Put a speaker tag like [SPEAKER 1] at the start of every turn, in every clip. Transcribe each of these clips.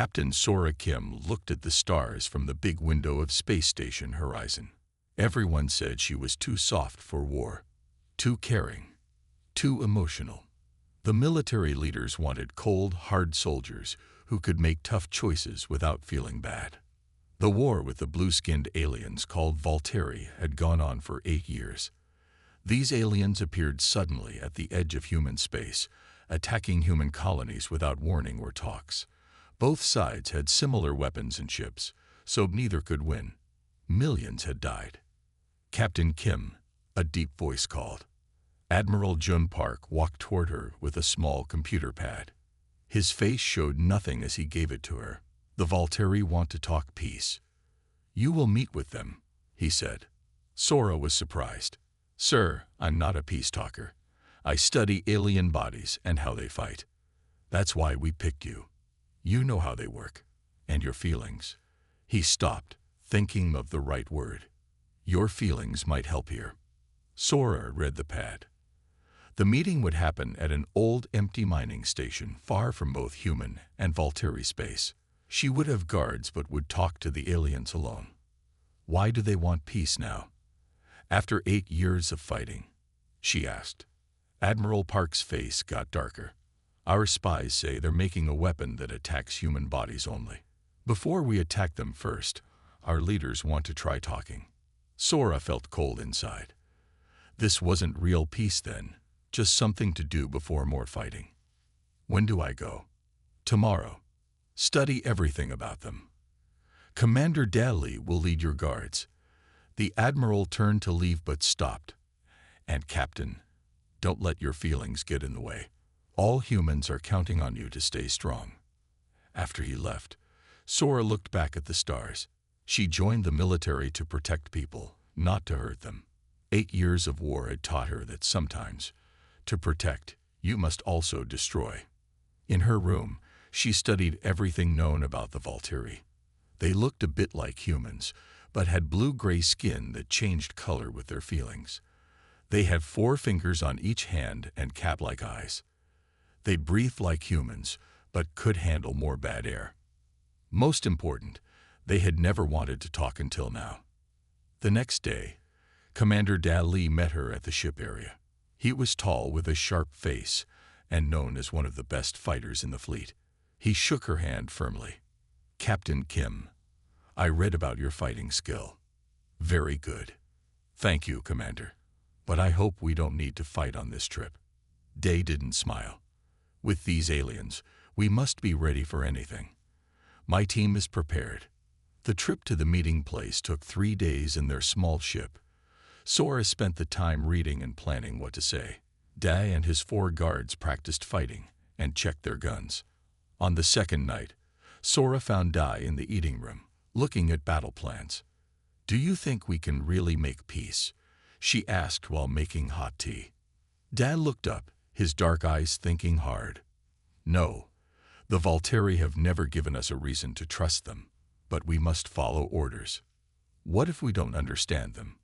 [SPEAKER 1] Captain Sora Kim looked at the stars from the big window of space station horizon. Everyone said she was too soft for war, too caring, too emotional. The military leaders wanted cold, hard soldiers who could make tough choices without feeling bad. The war with the blue-skinned aliens called Volteri had gone on for 8 years. These aliens appeared suddenly at the edge of human space, attacking human colonies without warning or talks. Both sides had similar weapons and ships, so neither could win. Millions had died. "Captain Kim," a deep voice called. Admiral Jun Park walked toward her with a small computer pad. His face showed nothing as he gave it to her. "The Volteri want to talk peace. You will meet with them," he said. Sora was surprised. "Sir, I'm not a peace talker. I study alien bodies and how they fight. That's why we picked you. You know how they work. And your feelings." He stopped, thinking of the right word. "Your feelings might help here." Sora read the pad. The meeting would happen at an old, empty mining station far from both human and Volteri space. She would have guards but would talk to the aliens alone. "Why do they want peace now? After 8 years of fighting?" she asked. Admiral Park's face got darker. "Our spies say they're making a weapon that attacks human bodies only. Before we attack them first, our leaders want to try talking." Sora felt cold inside. This wasn't real peace then, just something to do before more fighting. "When do I go?" "Tomorrow. Study everything about them. Commander Daly will lead your guards." The Admiral turned to leave but stopped. "And Captain, don't let your feelings get in the way. All humans are counting on you to stay strong." After he left, Sora looked back at the stars. She joined the military to protect people, not to hurt them. 8 years of war had taught her that sometimes, to protect, you must also destroy. In her room, she studied everything known about the Volteri. They looked a bit like humans, but had blue-gray skin that changed color with their feelings. They had 4 fingers on each hand and cat-like eyes. They breathed like humans, but could handle more bad air. Most important, they had never wanted to talk until now. The next day, Commander Daly met her at the ship area. He was tall with a sharp face and known as one of the best fighters in the fleet. He shook her hand firmly. "Captain Kim, I read about your fighting skill. Very good. Thank you, Commander. But I hope we don't need to fight on this trip." Day didn't smile. "With these aliens, we must be ready for anything. My team is prepared." The trip to the meeting place took 3 days in their small ship. Sora spent the time reading and planning what to say. Day and his 4 guards practiced fighting and checked their guns. On the second night, Sora found Dai in the eating room, looking at battle plans. "Do you think we can really make peace?" she asked while making hot tea. Dai looked up, his dark eyes thinking hard. "No, the Volteri have never given us a reason to trust them, but we must follow orders. What if we don't understand them?"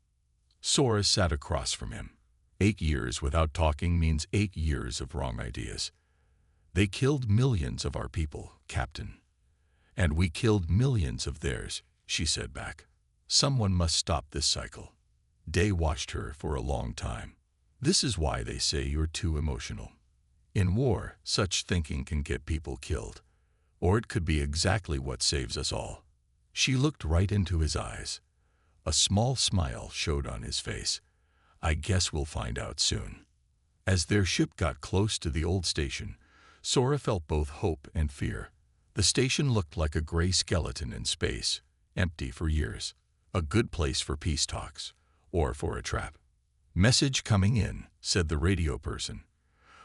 [SPEAKER 1] Sora sat across from him. 8 years without talking means 8 years of wrong ideas. "They killed millions of our people, Captain. And we killed millions of theirs," she said back. "Someone must stop this cycle." Day watched her for a long time. "This is why they say you're too emotional. In war, such thinking can get people killed. Or it could be exactly what saves us all." She looked right into his eyes. A small smile showed on his face. "I guess we'll find out soon." As their ship got close to the old station, Sora felt both hope and fear. The station looked like a gray skeleton in space, empty for years. A good place for peace talks, or for a trap. "Message coming in," said the radio person.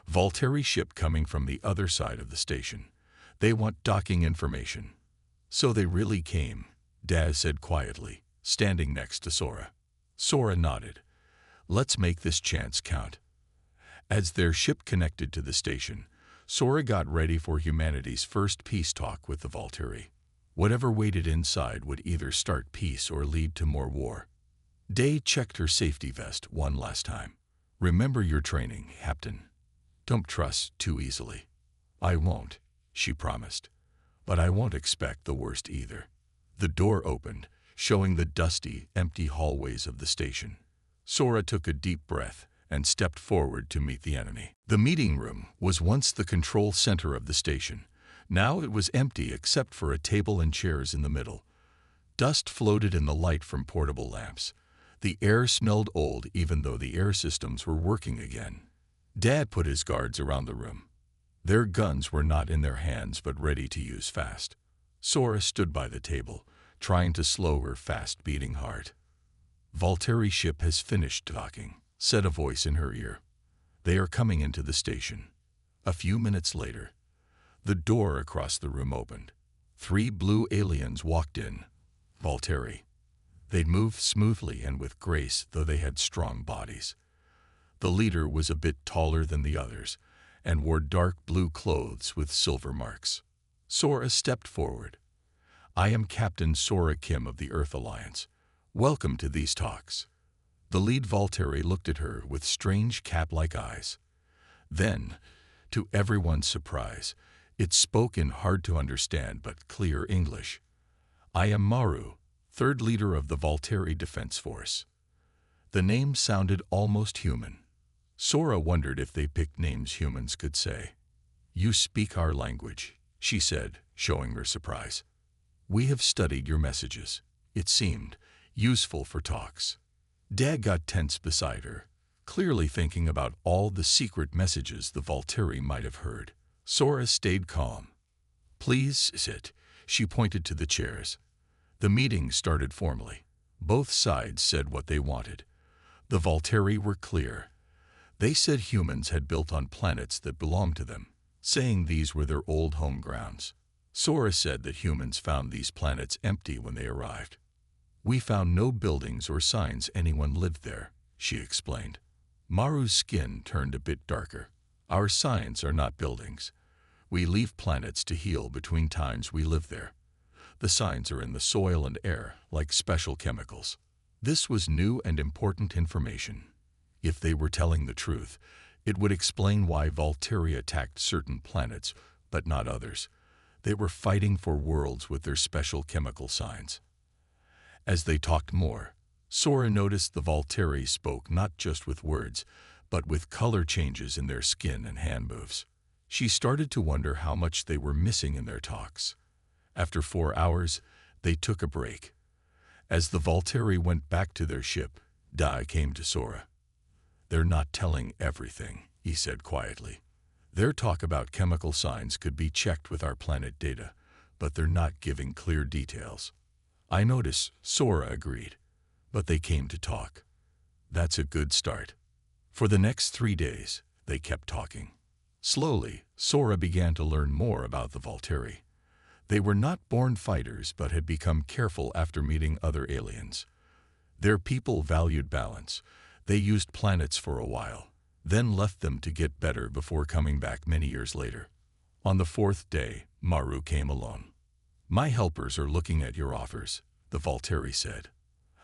[SPEAKER 1] "Volteri ship coming from the other side of the station. They want docking information." "So they really came," Daz said quietly, standing next to Sora. Sora nodded. "Let's make this chance count." As their ship connected to the station, Sora got ready for humanity's first peace talk with the Volteri. Whatever waited inside would either start peace or lead to more war. Day checked her safety vest one last time. "Remember your training, Captain. Don't trust too easily." "I won't," she promised. but I won't expect the worst either. The door opened, showing the dusty, empty hallways of the station. Sora took a deep breath and stepped forward to meet the enemy. The meeting room was once the control center of the station. Now it was empty except for a table and chairs in the middle. Dust floated in the light from portable lamps. The air smelled old even though the air systems were working again. Dad put his guards around the room. Their guns were not in their hands but ready to use fast. Sora stood by the table, trying to slow her fast-beating heart. "Valtteri ship has finished docking," said a voice in her ear. "They are coming into the station." A few minutes later, the door across the room opened. 3 blue aliens walked in. Valtteri. They'd moved smoothly and with grace, though they had strong bodies. The leader was a bit taller than the others and wore dark blue clothes with silver marks. Sora stepped forward. "I am Captain Sora Kim of the Earth Alliance. Welcome to these talks." The lead Valtteri looked at her with strange cat-like eyes. Then, to everyone's surprise, it spoke in hard-to-understand but clear English. "I am Maru, 3rd leader of the Valtteri Defense Force." The name sounded almost human. Sora wondered if they picked names humans could say. "You speak our language," she said, showing her surprise. "We have studied your messages. It seemed useful for talks." Dad got tense beside her, clearly thinking about all the secret messages the Valtteri might have heard. Sora stayed calm. "Please sit." She pointed to the chairs. The meeting started formally. Both sides said what they wanted. The Valtteri were clear. They said humans had built on planets that belonged to them, saying these were their old home grounds. Sora said that humans found these planets empty when they arrived. "We found no buildings or signs anyone lived there," she explained. Maru's skin turned a bit darker. "Our signs are not buildings. We leave planets to heal between times we live there. The signs are in the soil and air, like special chemicals." This was new and important information. If they were telling the truth, it would explain why Valtteri attacked certain planets, but not others. They were fighting for worlds with their special chemical signs. As they talked more, Sora noticed the Valtteri spoke not just with words, but with color changes in their skin and hand moves. She started to wonder how much they were missing in their talks. After 4 hours, they took a break. As the Valtteri went back to their ship, Dai came to Sora. "They're not telling everything," he said quietly. "Their talk about chemical signs could be checked with our planet data, but they're not giving clear details." "I notice," Sora agreed, "but they came to talk. That's a good start." For the next 3 days, they kept talking. Slowly, Sora began to learn more about the Valtteri. They were not born fighters but had become careful after meeting other aliens. Their people valued balance. They used planets for a while, then left them to get better before coming back many years later. On the 4th day, Maru came alone. "My helpers are looking at your offers," the Valtteri said.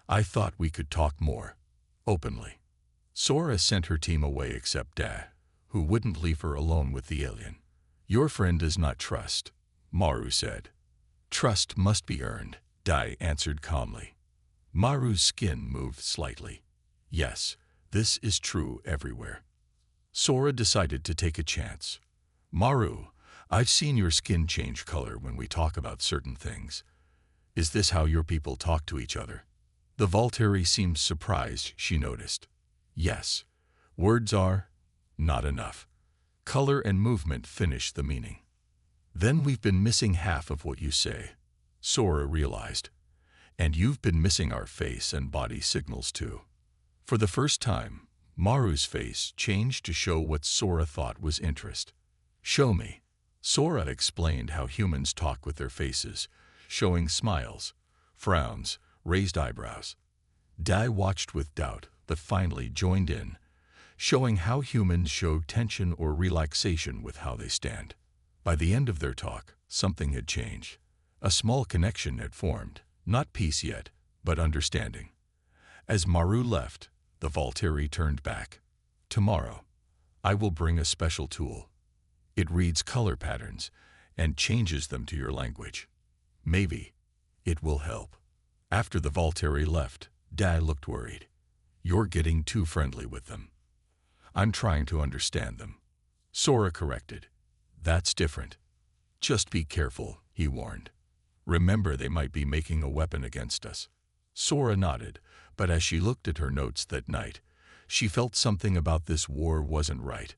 [SPEAKER 1] "I thought we could talk more openly." Sora sent her team away except Da, who wouldn't leave her alone with the alien. "Your friend does not trust," Maru said. "Trust must be earned," Dai answered calmly. Maru's skin moved slightly. "Yes, this is true everywhere." Sora decided to take a chance. "Maru, I've seen your skin change color when we talk about certain things. Is this how your people talk to each other?" The Valtteri seemed surprised, she noticed. "Yes. Words are not enough. Color and movement finish the meaning." "Then we've been missing half of what you say," Sora realized. "And you've been missing our face and body signals too." For the first time, Maru's face changed to show what Sora thought was interest. "Show me." Sora explained how humans talk with their faces, showing smiles, frowns, raised eyebrows. Dai watched with doubt, but finally joined in, showing how humans show tension or relaxation with how they stand. By the end of their talk, something had changed. A small connection had formed, not peace yet, but understanding. As Maru left, the Valtteri turned back. "Tomorrow, I will bring a special tool. It reads color patterns, and changes them to your language. Maybe it will help." After the Volturi left, Dad looked worried. "You're getting too friendly with them." "I'm trying to understand them," Sora corrected. "That's different. Just be careful," he warned. "Remember, they might be making a weapon against us." Sora nodded, but as she looked at her notes that night, she felt something about this war wasn't right.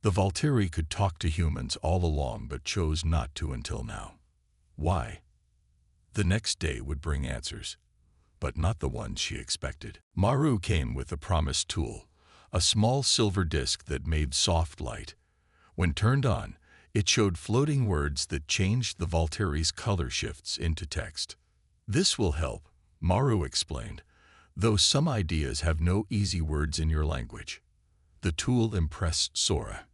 [SPEAKER 1] The Volturi could talk to humans all along but chose not to until now. Why? The next day would bring answers, but not the ones she expected. Maru came with the promised tool, a small silver disc that made soft light. When turned on, it showed floating words that changed the Volturi's color shifts into text. "This will help," Maru explained, "though some ideas have no easy words in your language." The tool impressed Sora.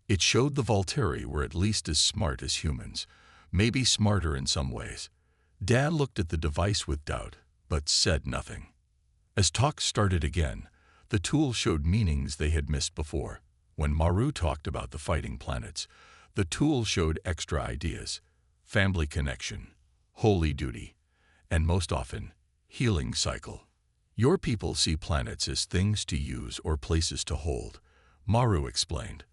[SPEAKER 1] It showed the Volturi were at least as smart as humans, maybe smarter in some ways. Dad looked at the device with doubt, but said nothing. As talk started again, the tool showed meanings they had missed before. When Maru talked about the fighting planets, the tool showed extra ideas: family connection, holy duty, and most often, healing cycle. "Your people see planets as things to use or places to hold," Maru explained.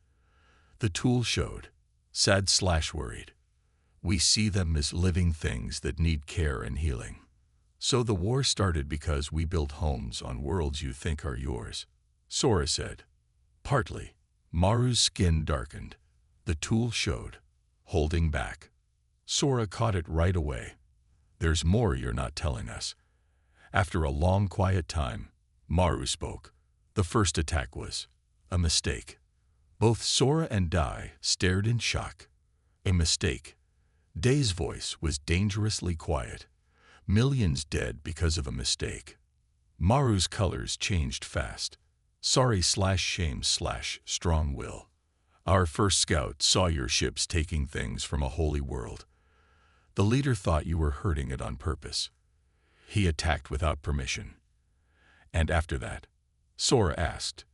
[SPEAKER 1] The tool showed, sad/worried. "We see them as living things that need care and healing. So the war started because we built homes on worlds you think are yours," Sora said. "Partly." Maru's skin darkened. The tool showed, holding back. Sora caught it right away. "There's more you're not telling us." After a long quiet time, Maru spoke. "The first attack was a mistake." Both Sora and Dai stared in shock. A mistake. Dai's voice was dangerously quiet. Millions dead because of a mistake. Maru's colors changed fast. "Sorry/shame/strong will. Our first scout saw your ships taking things from a holy world. The leader thought you were hurting it on purpose. He attacked without permission." "And after that?" Sora asked.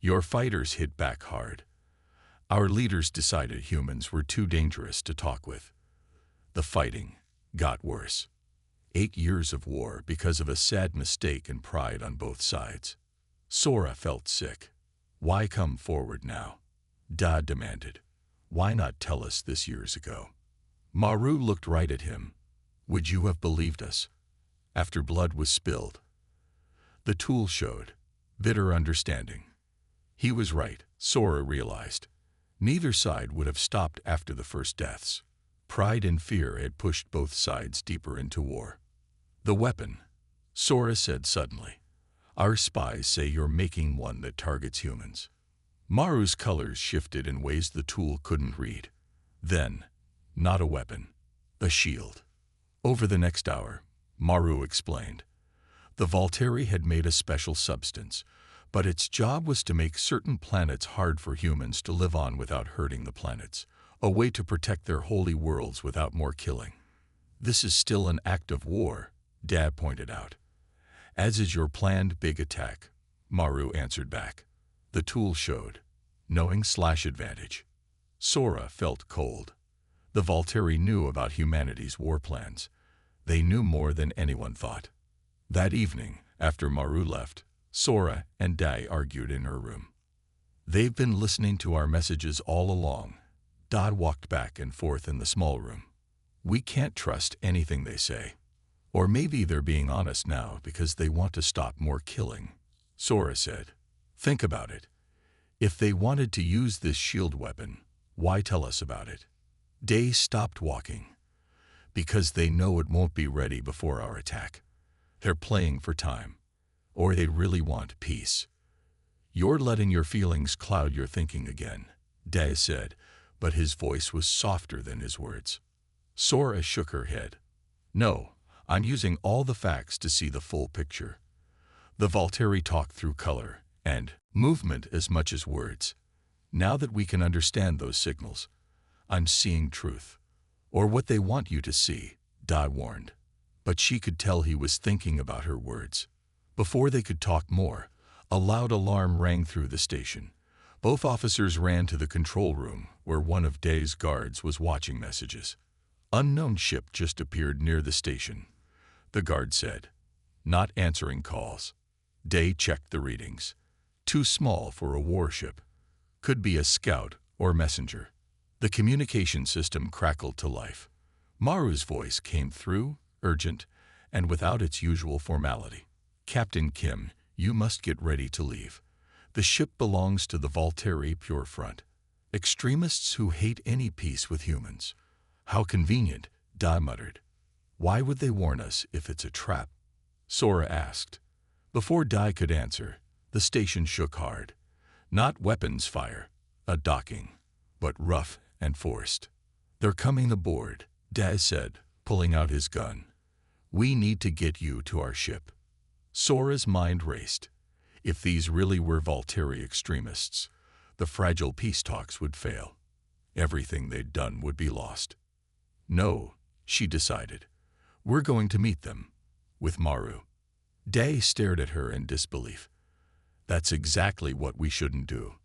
[SPEAKER 1] "Your fighters hit back hard. Our leaders decided humans were too dangerous to talk with. The fighting got worse. 8 years of war because of a sad mistake and pride on both sides." Sora felt sick. "Why come forward now?" Dad demanded. "Why not tell us this years ago?" Maru looked right at him. "Would you have believed us after blood was spilled?" The tool showed bitter understanding. He was right, Sora realized. Neither side would have stopped after the first deaths. Pride and fear had pushed both sides deeper into war. "The weapon," Sora said suddenly. "Our spies say you're making one that targets humans." Maru's colors shifted in ways the tool couldn't read. Then, not a weapon, a shield. Over the next hour, Maru explained. The Volturi had made a special substance, but its job was to make certain planets hard for humans to live on without hurting the planets, a way to protect their holy worlds without more killing. "This is still an act of war," Dad pointed out. "As is your planned big attack," Maru answered back. The tool showed knowing/advantage. Sora felt cold. The Volturi knew about humanity's war plans. They knew more than anyone thought. That evening, after Maru left, Sora and Dai argued in her room. "They've been listening to our messages all along." Dad walked back and forth in the small room. "We can't trust anything they say. Or maybe they're being honest now because they want to stop more killing," Sora said. "Think about it. If they wanted to use this shield weapon, why tell us about it?" Dai stopped walking. "Because they know it won't be ready before our attack. They're playing for time. Or they really want peace." "You're letting your feelings cloud your thinking again," Dai said, but his voice was softer than his words. Sora shook her head. "No, I'm using all the facts to see the full picture. The Volturi talk through color and movement as much as words. Now that we can understand those signals, I'm seeing truth. Or what they want you to see," Dai warned. But she could tell he was thinking about her words. Before they could talk more, a loud alarm rang through the station. Both officers ran to the control room, where one of Day's guards was watching messages. Unknown ship just appeared near the station. The guard said, "Not answering calls." Day checked the readings. Too small for a warship. Could be a scout or messenger. The communication system crackled to life. Maru's voice came through, urgent, and without its usual formality. "Captain Kim, you must get ready to leave. The ship belongs to the Volteri Pure Front. Extremists who hate any peace with humans." "How convenient," Dai muttered. "Why would they warn us if it's a trap?" Sora asked. Before Dai could answer, the station shook hard. Not weapons fire, a docking, but rough and forced. "They're coming aboard," Dai said, pulling out his gun. "We need to get you to our ship." Sora's mind raced. If these really were Volteri extremists, the fragile peace talks would fail. Everything they'd done would be lost. "No," she decided. "We're going to meet them. With Maru." Day stared at her in disbelief. "That's exactly what we shouldn't do.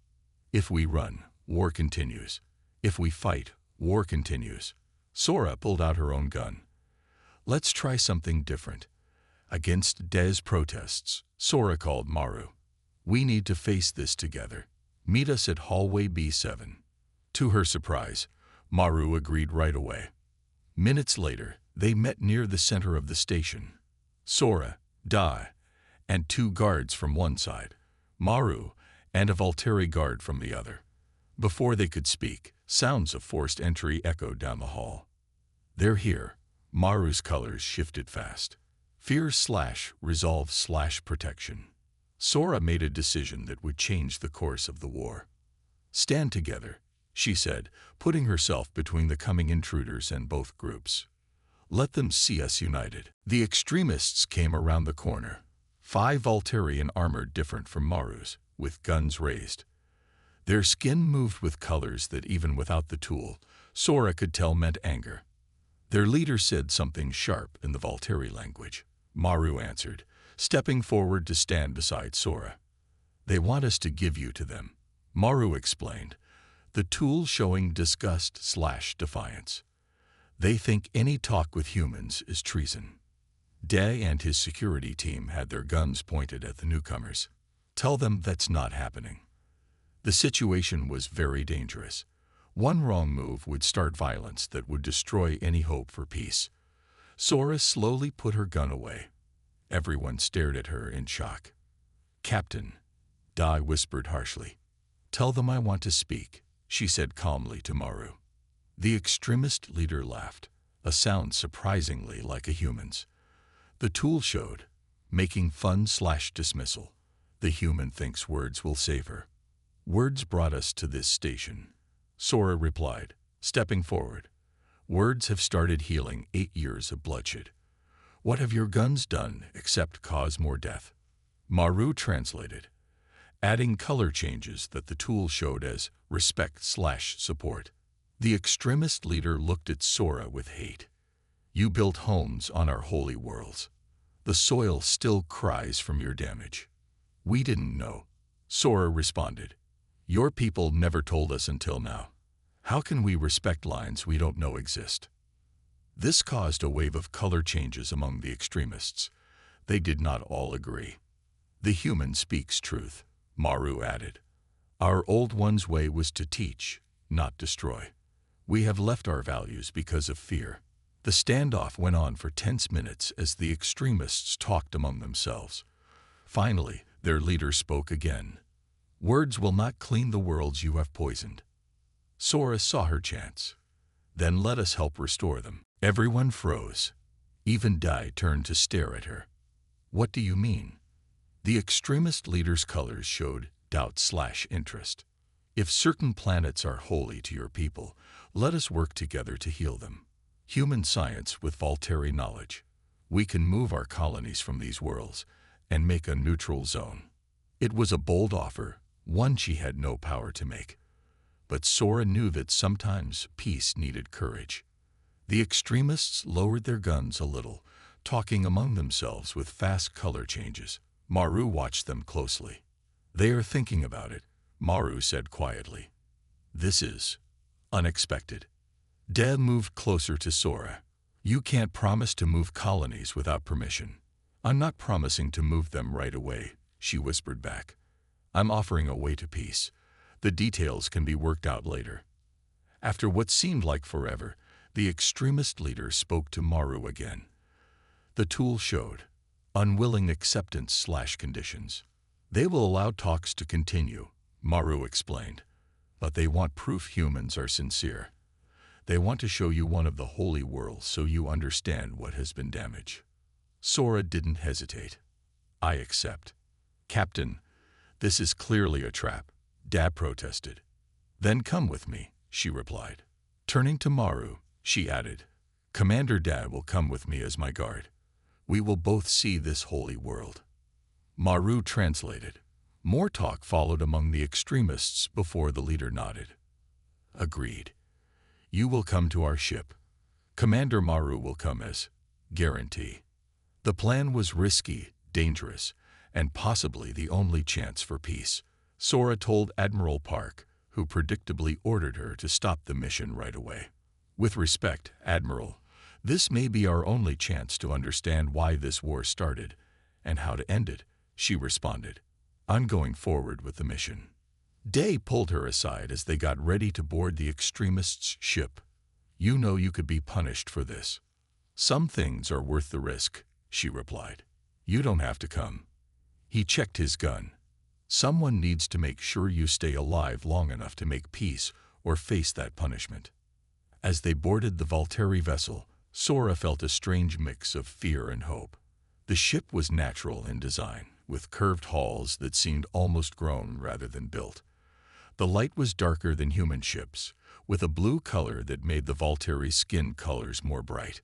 [SPEAKER 1] If we run, war continues. If we fight, war continues." Sora pulled out her own gun. "Let's try something different." Against Day's protests, Sora called Maru. "We need to face this together. Meet us at hallway B7. To her surprise, Maru agreed right away. Minutes later, they met near the center of the station. Sora, Dai, and 2 guards from one side, Maru, and a Volteri guard from the other. Before they could speak, sounds of forced entry echoed down the hall. "They're here." Maru's colors shifted fast. Fear/resolve/protection. Sora made a decision that would change the course of the war. "Stand together," she said, putting herself between the coming intruders and both groups. "Let them see us united." The extremists came around the corner. 5 Volteri in armor different from Maru's, with guns raised. Their skin moved with colors that even without the tool, Sora could tell meant anger. Their leader said something sharp in the Volteri language. Maru answered, stepping forward to stand beside Sora. "They want us to give you to them," Maru explained, the tool showing disgust/defiance. "They think any talk with humans is treason." Day and his security team had their guns pointed at the newcomers. "Tell them that's not happening." The situation was very dangerous. One wrong move would start violence that would destroy any hope for peace. Sora slowly put her gun away. Everyone stared at her in shock. "Captain," Dai whispered harshly. "Tell them I want to speak," she said calmly to Maru. The extremist leader laughed, a sound surprisingly like a human's. The tool showed, making fun/dismissal. "The human thinks words will save her." "Words brought us to this station," Sora replied, stepping forward. "Words have started healing 8 years of bloodshed. What have your guns done except cause more death?" Maru translated, adding color changes that the tool showed as respect/support. The extremist leader looked at Sora with hate. "You built homes on our holy worlds. The soil still cries from your damage." "We didn't know," Sora responded. "Your people never told us until now. How can we respect lines we don't know exist?" This caused a wave of color changes among the extremists. They did not all agree. "The human speaks truth," Maru added. "Our old one's way was to teach, not destroy. We have left our values because of fear." The standoff went on for tense minutes as the extremists talked among themselves. Finally, their leader spoke again. "Words will not clean the worlds you have poisoned." Sora saw her chance. "Then let us help restore them." Everyone froze. Even Dai turned to stare at her. "What do you mean?" The extremist leader's colors showed doubt/interest. "If certain planets are holy to your people, let us work together to heal them. Human science with Volteri knowledge. We can move our colonies from these worlds and make a neutral zone." It was a bold offer, one she had no power to make. But Sora knew that sometimes peace needed courage. The extremists lowered their guns a little, talking among themselves with fast color changes. Maru watched them closely. "They are thinking about it," Maru said quietly. "This is Unexpected. Deb moved closer to Sora. You can't promise to move colonies without permission. I'm not promising to move them right away, she whispered back. I'm offering a way to peace. The details can be worked out later. After what seemed like forever, the extremist leader spoke to Maru again. The tool showed unwilling acceptance/conditions. They will allow talks to continue, Maru explained, but they want proof humans are sincere. They want to show you one of the holy worlds so you understand what has been damaged. Sora didn't hesitate. I accept. Captain, this is clearly a trap, Dab protested. Then come with me, she replied. Turning to Maru, she added, Commander Dab will come with me as my guard. We will both see this holy world. Maru translated. More talk followed among the extremists before the leader nodded. Agreed. You will come to our ship. Commander Maru will come as guarantee. The plan was risky, dangerous, and possibly the only chance for peace. Sora told Admiral Park, who predictably ordered her to stop the mission right away. With respect, Admiral, this may be our only chance to understand why this war started and how to end it, she responded. I'm going forward with the mission. Day pulled her aside as they got ready to board the extremists' ship. You know you could be punished for this. Some things are worth the risk, she replied. You don't have to come. He checked his gun. Someone needs to make sure you stay alive long enough to make peace or face that punishment. As they boarded the Valtteri vessel, Sora felt a strange mix of fear and hope. The ship was natural in design, with curved hulls that seemed almost grown rather than built. The light was darker than human ships, with a blue color that made the Valtteri skin colors more bright.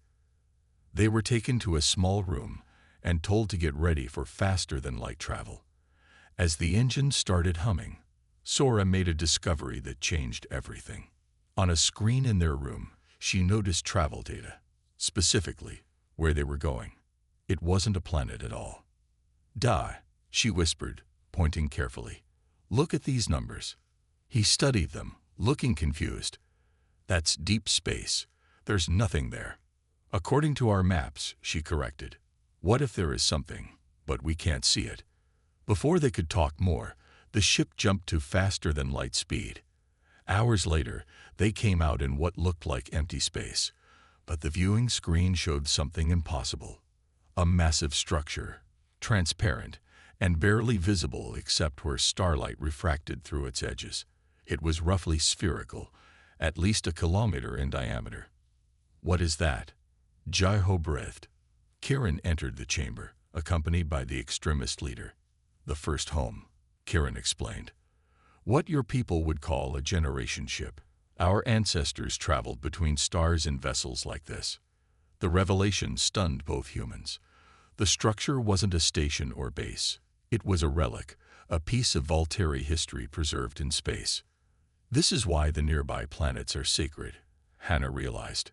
[SPEAKER 1] They were taken to a small room and told to get ready for faster-than-light travel. As the engine started humming, Sora made a discovery that changed everything. On a screen in their room, she noticed travel data, specifically where they were going. It wasn't a planet at all. Da, she whispered, pointing carefully. Look at these numbers. He studied them, looking confused. That's deep space. There's nothing there. According to our maps, she corrected. What if there is something, but we can't see it? Before they could talk more, the ship jumped to faster-than-light speed. Hours later, they came out in what looked like empty space, but the viewing screen showed something impossible. A massive structure, transparent and barely visible except where starlight refracted through its edges. It was roughly spherical, at least a kilometer in diameter. What is that? Jai-Ho breathed. Kirin entered the chamber, accompanied by the extremist leader. The first home, Kirin explained. What your people would call a generation ship. Our ancestors traveled between stars in vessels like this. The revelation stunned both humans. The structure wasn't a station or base. It was a relic, a piece of Valtteri history preserved in space. This is why the nearby planets are sacred, Hannah realized.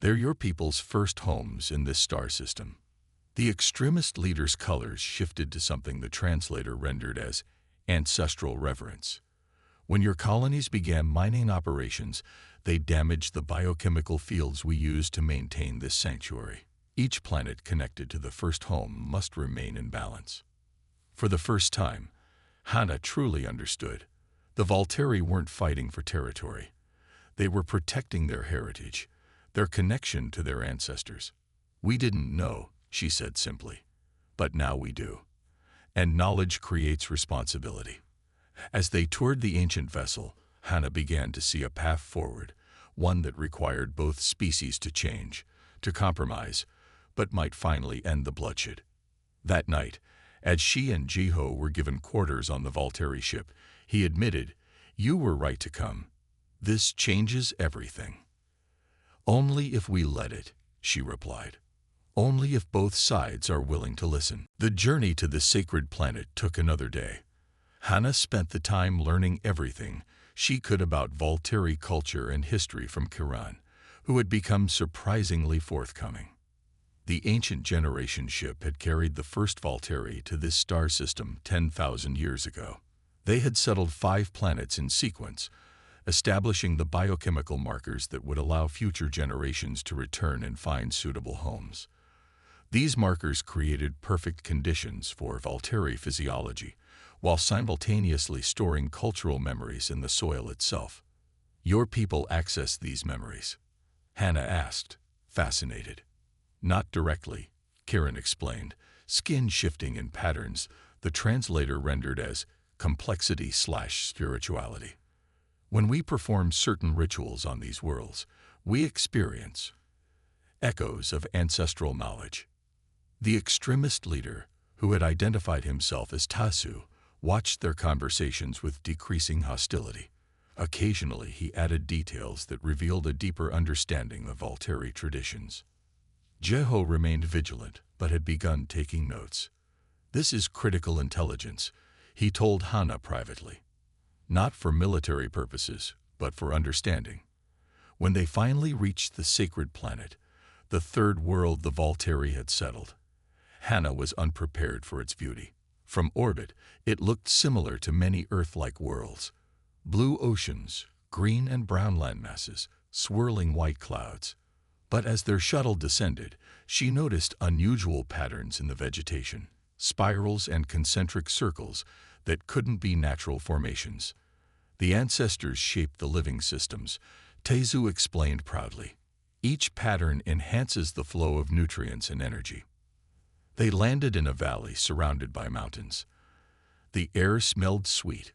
[SPEAKER 1] They're your people's first homes in this star system. The extremist leader's colors shifted to something the translator rendered as ancestral reverence. When your colonies began mining operations, they damaged the biochemical fields we use to maintain this sanctuary. Each planet connected to the first home must remain in balance. For the first time, Hannah truly understood. The Valtteri weren't fighting for territory. They were protecting their heritage, their connection to their ancestors. We didn't know, she said simply, but now we do. And knowledge creates responsibility. As they toured the ancient vessel, Hannah began to see a path forward, one that required both species to change, to compromise, but might finally end the bloodshed. That night, as she and Jai-Ho were given quarters on the Valtteri ship, he admitted, "You were right to come. This changes everything." "Only if we let it," she replied. "Only if both sides are willing to listen." The journey to the sacred planet took another day. Hannah spent the time learning everything she could about Valtteri culture and history from Kirin, who had become surprisingly forthcoming. The ancient generation ship had carried the first Valtteri to this star system 10,000 years ago. They had settled 5 planets in sequence, establishing the biochemical markers that would allow future generations to return and find suitable homes. These markers created perfect conditions for Volteri physiology, while simultaneously storing cultural memories in the soil itself. Your people access these memories? Hannah asked, fascinated. Not directly, Kieran explained, skin shifting in patterns the translator rendered as complexity/spirituality. When we perform certain rituals on these worlds, we experience echoes of ancestral knowledge. The extremist leader, who had identified himself as Tasu, watched their conversations with decreasing hostility. Occasionally, he added details that revealed a deeper understanding of Volteri traditions. Jeho remained vigilant, but had begun taking notes. This is critical intelligence, he told Hannah privately. Not for military purposes, but for understanding. When they finally reached the sacred planet, the third world the Volteri had settled, Hannah was unprepared for its beauty. From orbit, it looked similar to many Earth-like worlds. Blue oceans, green and brown landmasses, swirling white clouds. But as their shuttle descended, she noticed unusual patterns in the vegetation, spirals and concentric circles that couldn't be natural formations. The ancestors shaped the living systems, Tezu explained proudly. Each pattern enhances the flow of nutrients and energy. They landed in a valley surrounded by mountains. The air smelled sweet,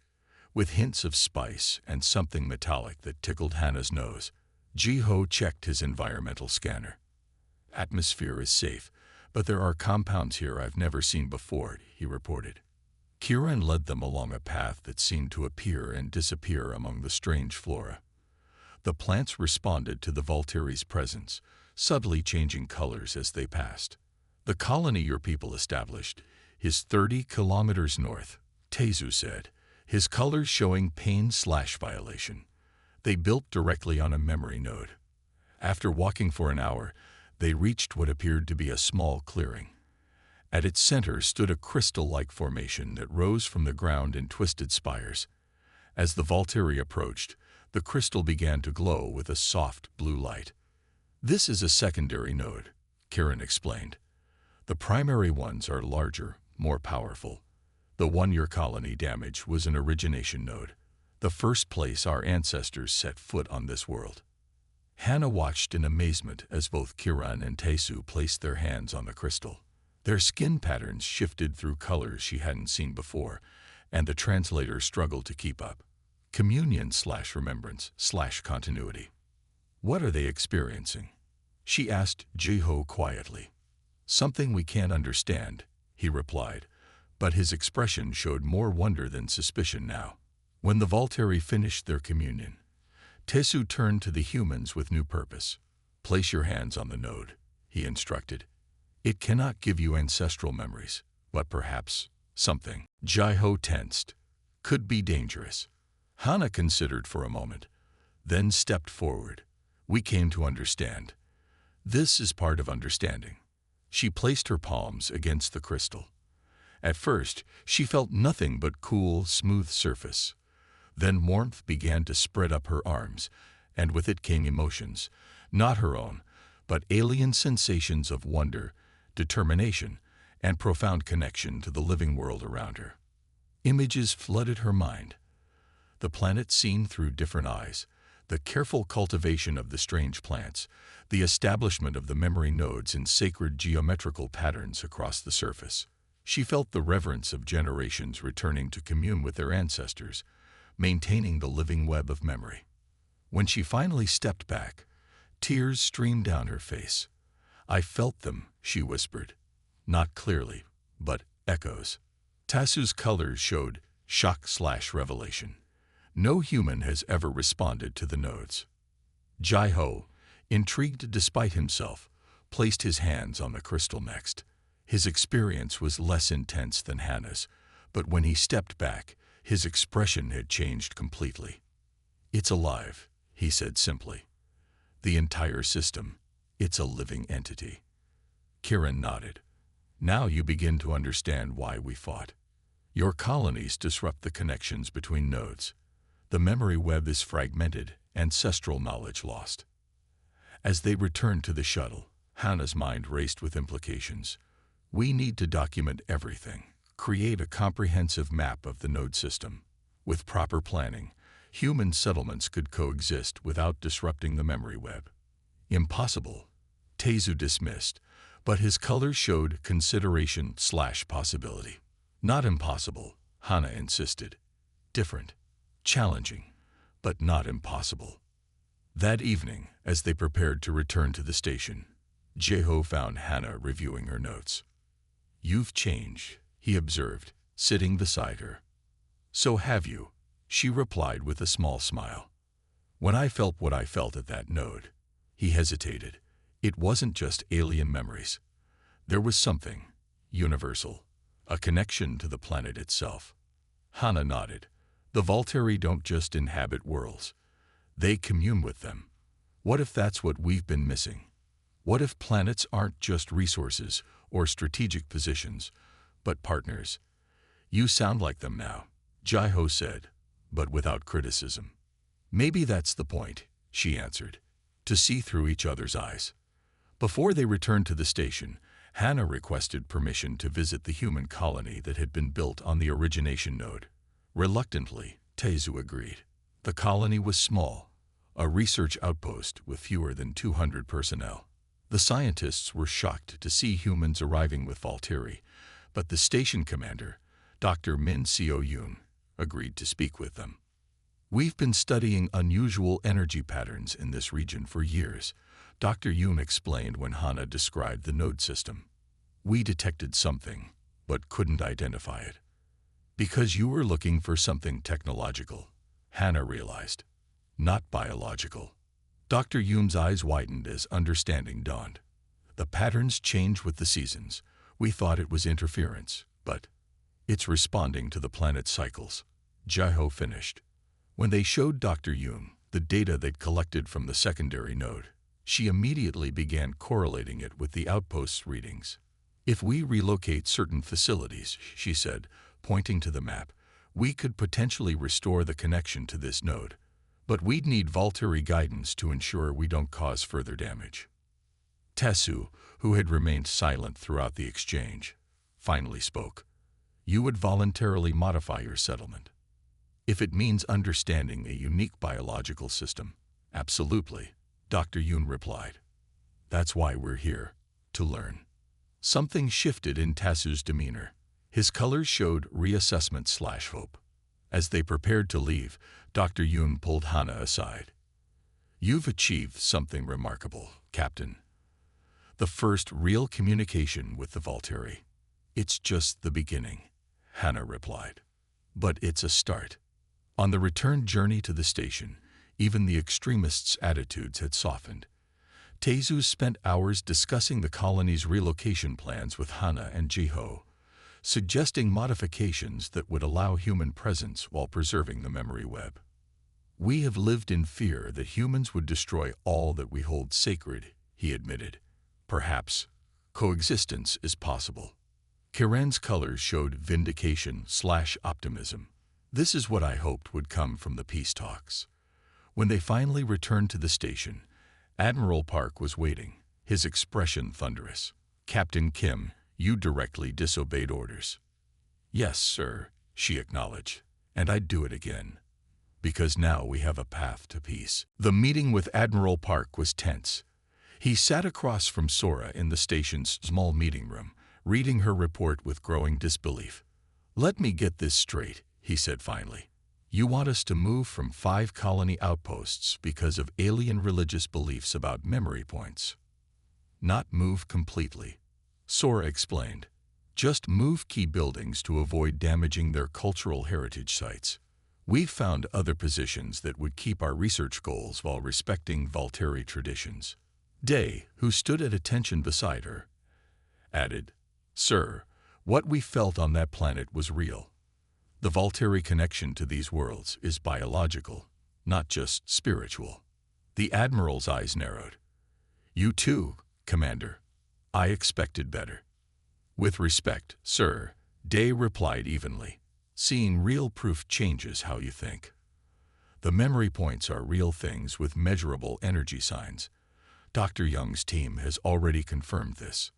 [SPEAKER 1] with hints of spice and something metallic that tickled Hannah's nose. Jeho checked his environmental scanner. Atmosphere is safe, but there are compounds here I've never seen before, he reported. Kieran led them along a path that seemed to appear and disappear among the strange flora. The plants responded to the Volteri's presence, subtly changing colors as they passed. The colony your people established is 30 kilometers north, Tezu said, his colors showing pain/violation. They built directly on a memory node. After walking for an hour, they reached what appeared to be a small clearing. At its center stood a crystal-like formation that rose from the ground in twisted spires. As the Volteri approached, the crystal began to glow with a soft blue light. This is a secondary node, Kieran explained. The primary ones are larger, more powerful. The one your colony damaged was an origination node, the first place our ancestors set foot on this world. Hannah watched in amazement as both Kieran and Tezu placed their hands on the crystal. Their skin patterns shifted through colors she hadn't seen before, and the translator struggled to keep up. Communion/remembrance/continuity. What are they experiencing? She asked Jeho quietly. Something we can't understand, he replied, but his expression showed more wonder than suspicion now. When the Volteri finished their communion, Tezu turned to the humans with new purpose. Place your hands on the node, he instructed. It cannot give you ancestral memories, but perhaps something. Jeho tensed. Could be dangerous. Hannah considered for a moment, then stepped forward. We came to understand. This is part of understanding. She placed her palms against the crystal. At first, she felt nothing but cool, smooth surface. Then warmth began to spread up her arms, and with it came emotions, not her own, but alien sensations of wonder, determination, and profound connection to the living world around her. Images flooded her mind. The planet seen through different eyes, the careful cultivation of the strange plants, the establishment of the memory nodes in sacred geometrical patterns across the surface. She felt the reverence of generations returning to commune with their ancestors, maintaining the living web of memory. When she finally stepped back, tears streamed down her face. I felt them, she whispered. Not clearly, but echoes. Tasu's colors showed shock/revelation. No human has ever responded to the nodes. Jeho, intrigued despite himself, placed his hands on the crystal next. His experience was less intense than Hannah's, but when he stepped back, his expression had changed completely. It's alive, he said simply. The entire system, it's a living entity. Kieran nodded. Now you begin to understand why we fought. Your colonies disrupt the connections between nodes. The memory web is fragmented, ancestral knowledge lost. As they returned to the shuttle, Hannah's mind raced with implications. We need to document everything, create a comprehensive map of the node system. With proper planning, human settlements could coexist without disrupting the memory web. Impossible, Tezu dismissed, but his colors showed consideration/possibility. Not impossible, Hannah insisted. Different, challenging, but not impossible. That evening, as they prepared to return to the station, Jeho found Hannah reviewing her notes. "You've changed," he observed, sitting beside her. "So have you," she replied with a small smile. "When I felt what I felt at that node," he hesitated, "it wasn't just alien memories. There was something universal, a connection to the planet itself." Hannah nodded. "The Volturi don't just inhabit worlds. They commune with them. What if that's what we've been missing? What if planets aren't just resources or strategic positions, but partners?" "You sound like them now," Jeho said, but without criticism. "Maybe that's the point," she answered, to see through each other's eyes. Before they returned to the station, Hannah requested permission to visit the human colony that had been built on the origination node. Reluctantly, Tezu agreed. The colony was small, a research outpost with fewer than 200 personnel. The scientists were shocked to see humans arriving with Volturi, but the station commander, Dr. Min Seo-yoon, agreed to speak with them. "We've been studying unusual energy patterns in this region for years," Dr. Yoon explained when Hannah described the node system. "We detected something, but couldn't identify it." "Because you were looking for something technological," Hannah realized, "not biological." Dr. Yoon's eyes widened as understanding dawned. "The patterns change with the seasons. We thought it was interference, but it's responding to the planet's cycles," Jeho finished. When they showed Dr. Yoon the data they'd collected from the secondary node, she immediately began correlating it with the outpost's readings. "If we relocate certain facilities," she said, pointing to the map, "we could potentially restore the connection to this node. But we'd need Volturi guidance to ensure we don't cause further damage." Tezu, who had remained silent throughout the exchange, finally spoke. "You would voluntarily modify your settlement. If it means understanding a unique biological system, absolutely," Dr. Yoon replied. "That's why we're here, to learn." Something shifted in Tezu's demeanor. His colors showed reassessment/hope. As they prepared to leave, Dr. Yoon pulled Hannah aside. "You've achieved something remarkable, Captain. The first real communication with the Volturi." "It's just the beginning," Hannah replied. "But it's a start." On the return journey to the station, even the extremists' attitudes had softened. Tezu spent hours discussing the colony's relocation plans with Hannah and Jeho, suggesting modifications that would allow human presence while preserving the memory web. "We have lived in fear that humans would destroy all that we hold sacred," he admitted. "Perhaps coexistence is possible." Kiran's colors showed vindication/optimism. "This is what I hoped would come from the peace talks." When they finally returned to the station, Admiral Park was waiting, his expression thunderous. "Captain Kim, you directly disobeyed orders." "Yes, sir," she acknowledged, "and I'd do it again. Because now we have a path to peace." The meeting with Admiral Park was tense. He sat across from Sora in the station's small meeting room, reading her report with growing disbelief. "Let me get this straight," he said finally. "You want us to move from 5 colony outposts because of alien religious beliefs about memory points?" "Not move completely," Sora explained. "Just move key buildings to avoid damaging their cultural heritage sites. We've found other positions that would keep our research goals while respecting Volturi traditions." Day, who stood at attention beside her, added, "Sir, what we felt on that planet was real. The Volturi connection to these worlds is biological, not just spiritual." The Admiral's eyes narrowed. "You too, Commander. I expected better." "With respect, sir," Day replied evenly. "Seeing real proof changes how you think." The memory points are real things with measurable energy signs. Dr. Young's team has already confirmed this.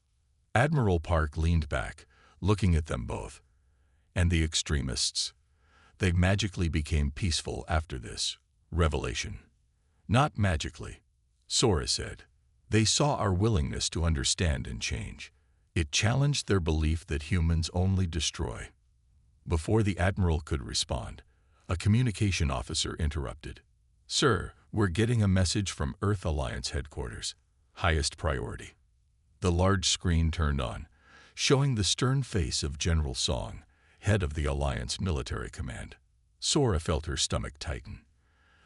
[SPEAKER 1] Admiral Park leaned back, looking at them both. And the extremists? They magically became peaceful after this revelation. Not magically, Sora said. They saw our willingness to understand and change. It challenged their belief that humans only destroy. Before the Admiral could respond, a communication officer interrupted. Sir, we're getting a message from Earth Alliance headquarters. Highest priority. The large screen turned on, showing the stern face of General Song, head of the Alliance Military Command. Sora felt her stomach tighten.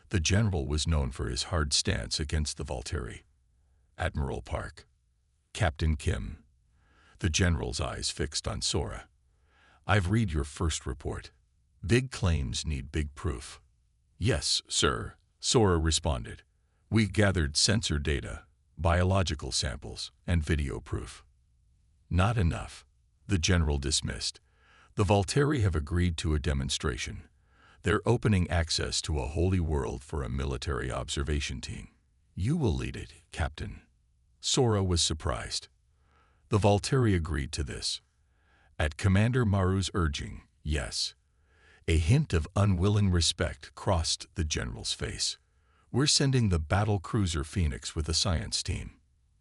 [SPEAKER 1] The general was known for his hard stance against the Volturi. Admiral Park. Captain Kim. The general's eyes fixed on Sora. I've read your first report. Big claims need big proof. Yes, sir, Sora responded. We gathered sensor data, biological samples, and video proof. Not enough, the general dismissed. The Volturi have agreed to a demonstration. They're opening access to a holy world for a military observation team. You will lead it, Captain. Sora was surprised. The Volturi agreed to this. At Commander Maru's urging, yes. A hint of unwilling respect crossed the general's face. We're sending the battle cruiser Phoenix with a science team.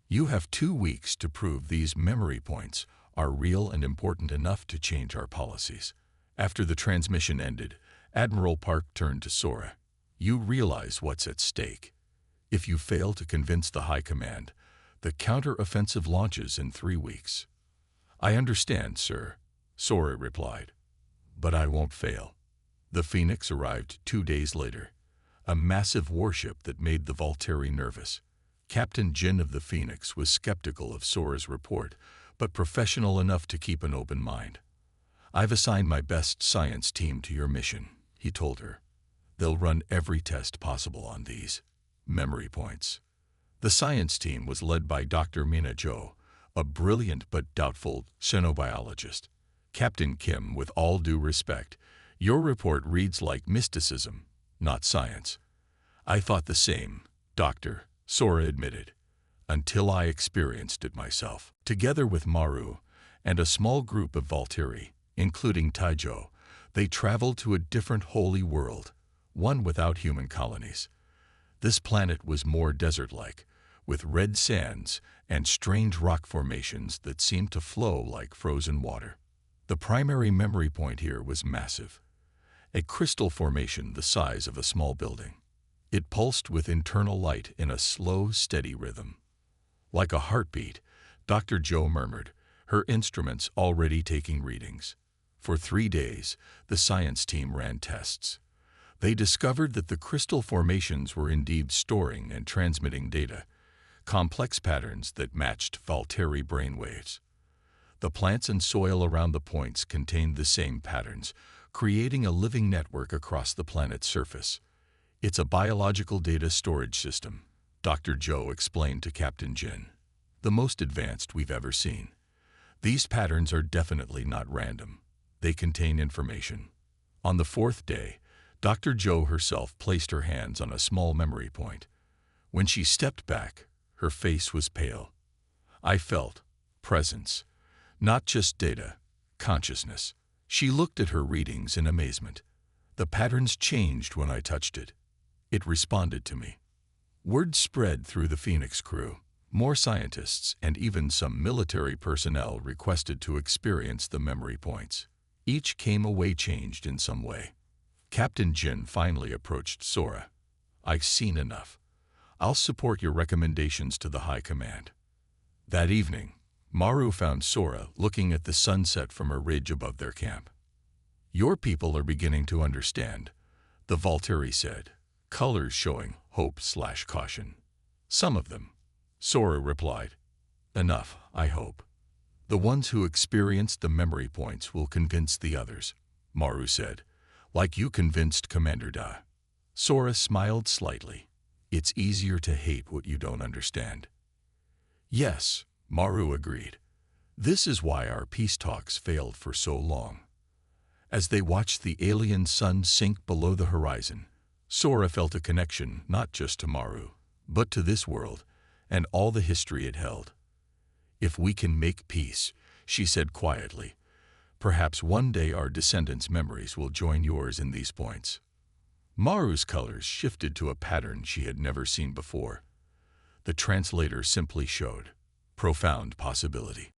[SPEAKER 1] You have 2 weeks to prove these memory points are real and important enough to change our policies. After the transmission ended, Admiral Park turned to Sora. You realize what's at stake. If you fail to convince the High Command, the counter-offensive launches in 3 weeks. I understand, sir, Sora replied. But I won't fail. The Phoenix arrived 2 days later, a massive warship that made the Volturi nervous. Captain Jin of the Phoenix was skeptical of Sora's report, but professional enough to keep an open mind. I've assigned my best science team to your mission, he told her. They'll run every test possible on these memory points. The science team was led by Dr. Mina Jo, a brilliant but doubtful xenobiologist. Captain Kim, with all due respect, your report reads like mysticism, not science. I thought the same, Doctor, Sora admitted, until I experienced it myself. Together with Maru and a small group of Volturi, including Taijo, they traveled to a different holy world, one without human colonies. This planet was more desert-like, with red sands and strange rock formations that seemed to flow like frozen water. The primary memory point here was massive, a crystal formation the size of a small building. It pulsed with internal light in a slow, steady rhythm. Like a heartbeat, Dr. Jo murmured, her instruments already taking readings. For 3 days, the science team ran tests. They discovered that the crystal formations were indeed storing and transmitting data, complex patterns that matched Volturi brainwaves. The plants and soil around the points contained the same patterns, creating a living network across the planet's surface. It's a biological data storage system, Dr. Jo explained to Captain Jin. The most advanced we've ever seen. These patterns are definitely not random. They contain information. On the 4th day, Dr. Jo herself placed her hands on a small memory point. When she stepped back, her face was pale. I felt presence, not just data, consciousness. She looked at her readings in amazement. The patterns changed when I touched it. It responded to me. Word spread through the Phoenix crew. More scientists and even some military personnel requested to experience the memory points. Each came away changed in some way. Captain Jin finally approached Sora. I've seen enough. I'll support your recommendations to the High Command. That evening, Maru found Sora looking at the sunset from a ridge above their camp. Your people are beginning to understand, the Volturi said, colors showing hope/caution. Some of them, Sora replied. Enough, I hope. The ones who experienced the memory points will convince the others, Maru said, like you convinced Commander Da. Sora smiled slightly. It's easier to hate what you don't understand. Yes, Maru agreed. This is why our peace talks failed for so long. As they watched the alien sun sink below the horizon, Sora felt a connection not just to Maru, but to this world and all the history it held. "If we can make peace," she said quietly, "perhaps one day our descendants' memories will join yours in these points." Maru's colors shifted to a pattern she had never seen before. The translator simply showed profound possibility.